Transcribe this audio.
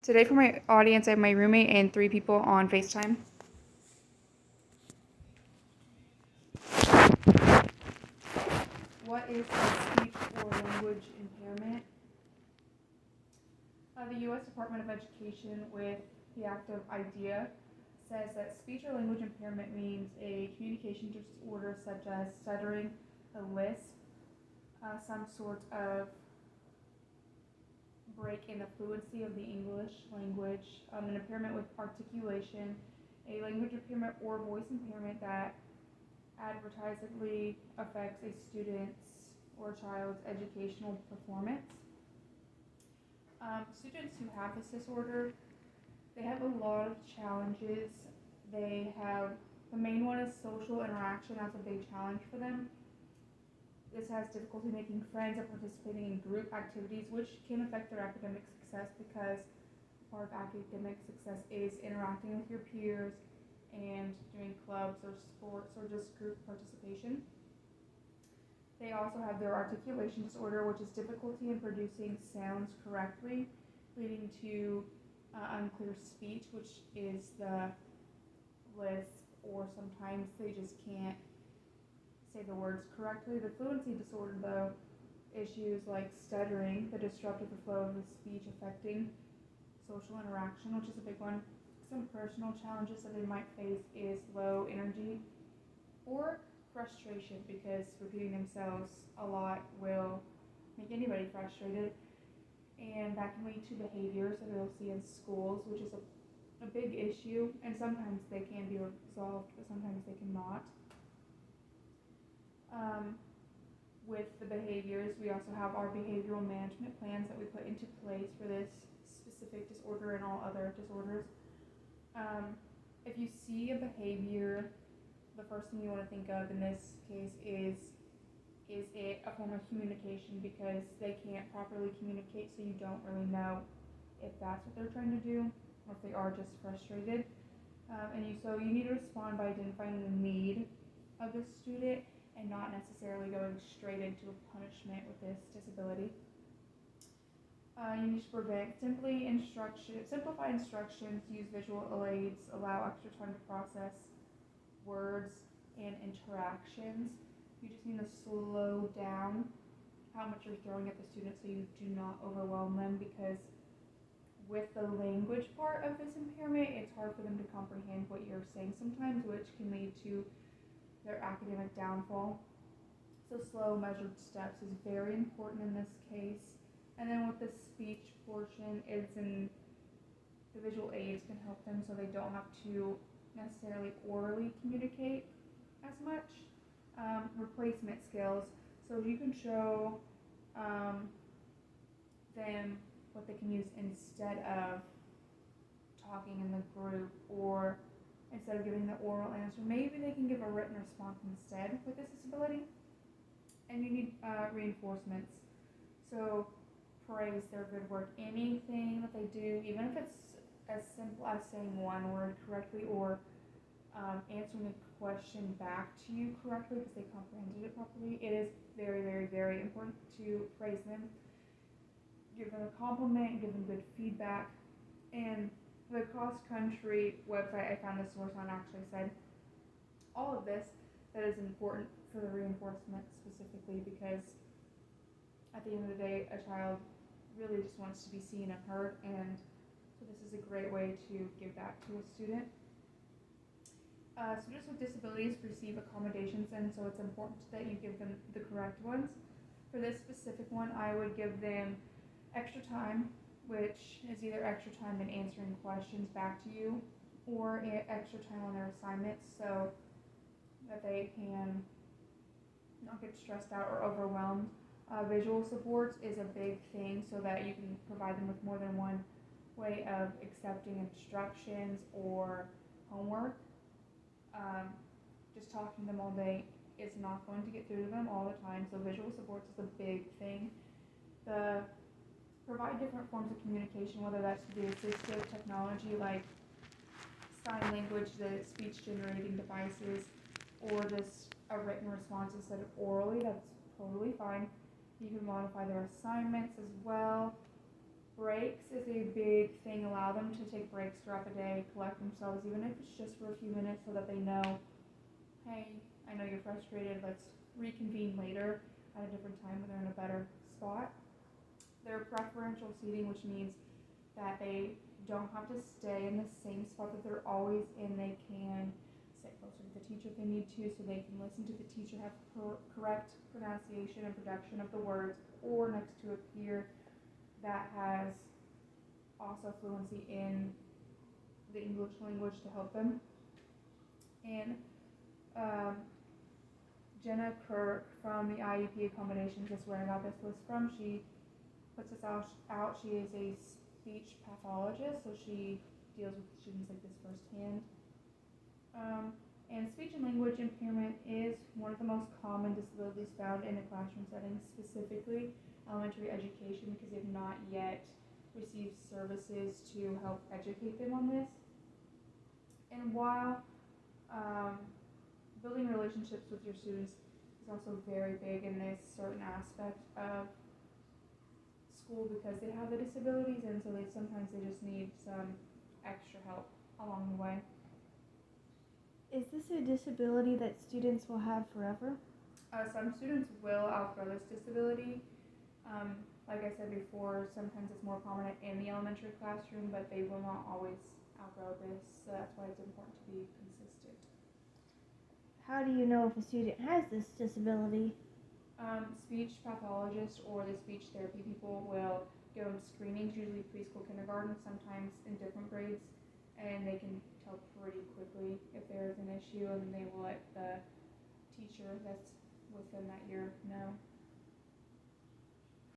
Today for my audience, I have my roommate and 3 people on FaceTime. What is speech or language impairment? The U.S. Department of Education, with the active idea, says that speech or language impairment means a communication disorder such as stuttering, a lisp, some sort of break in the fluency of the English language, an impairment with articulation, a language impairment or voice impairment that advertisedly affects a student's or child's educational performance. Students who have this disorder, they have a lot of challenges. The main one is social interaction. That's a big challenge for them. This has difficulty making friends and participating in group activities, which can affect their academic success because part of academic success is interacting with your peers and doing clubs or sports or just group participation. They also have their articulation disorder, which is difficulty in producing sounds correctly, leading to unclear speech, which is the lisp, or sometimes they just can't say the words correctly. The fluency disorder, though, issues like stuttering, the disruptive flow of the speech affecting social interaction, which is a big one. Some personal challenges that they might face is low energy or frustration, because repeating themselves a lot will make anybody frustrated, and that can lead to behaviors that they'll see in schools, which is a big issue, and sometimes they can be resolved, but sometimes they cannot. With the behaviors, we also have our behavioral management plans that we put into place for this specific disorder and all other disorders. If you see a behavior, the first thing you want to think of in this case is it a form of communication, because they can't properly communicate, so you don't really know if that's what they're trying to do or if they are just frustrated. So you need to respond by identifying the need of the student and not necessarily going straight into a punishment with this disability. You need to simplify instructions, use visual aids, allow extra time to process words and interactions. You just need to slow down how much you're throwing at the student so you do not overwhelm them, because with the language part of this impairment, it's hard for them to comprehend what you're saying sometimes, which can lead to their academic downfall. So slow, measured steps is very important in this case. And then with the speech portion, the visual aids can help them so they don't have to necessarily orally communicate as much. Replacement skills, so you can show them what they can use instead of talking in the group, or instead of giving the oral answer, maybe they can give a written response instead with this disability. And you need reinforcements, so praise their good work. Anything that they do, even if it's as simple as saying one word correctly, or answering a question back to you correctly because they comprehended it properly, it is very, very, very important to praise them, give them a compliment, give them good feedback. And the cross-country website I found this source on actually said all of this that is important for the reinforcement specifically, because at the end of the day, a child really just wants to be seen and heard, and so this is a great way to give that to a student. Students with disabilities receive accommodations, and so it's important that you give them the correct ones. For this specific one, I would give them extra time, which is either extra time in answering questions back to you, or extra time on their assignments, so that they can not get stressed out or overwhelmed. Visual supports is a big thing, so that you can provide them with more than one way of accepting instructions or homework. Just talking to them all day is not going to get through to them all the time, so visual supports is a big thing. Provide different forms of communication, whether that's through the assistive technology like sign language, the speech generating devices, or just a written response instead of orally. That's totally fine. You can modify their assignments as well. Breaks is a big thing. Allow them to take breaks throughout the day, collect themselves, even if it's just for a few minutes, so that they know, hey, I know you're frustrated, let's reconvene later at a different time when they're in a better spot. Their preferential seating, which means that they don't have to stay in the same spot that they're always in. They can sit closer to the teacher if they need to, so they can listen to the teacher, have correct pronunciation and production of the words, or next to a peer that has also fluency in the English language to help them. And um, Jenna Kirk from the IEP Accommodations is where I got this list from. She puts this out. She is a speech pathologist, so she deals with students like this firsthand. And speech and language impairment is one of the most common disabilities found in a classroom setting, specifically elementary education, because they've not yet received services to help educate them on this. And while building relationships with your students is also very big in this certain aspect of school, because they have the disabilities, and so sometimes they just need some extra help along the way. Is this a disability that students will have forever? Some students will outgrow this disability. Like I said before, sometimes it's more prominent in the elementary classroom, but they will not always outgrow this, so that's why it's important to be consistent. How do you know if a student has this disability? Speech pathologists or the speech therapy people will give them screenings, usually preschool, kindergarten, sometimes in different grades, and they can tell pretty quickly if there is an issue, and they will let the teacher that's with them that year know.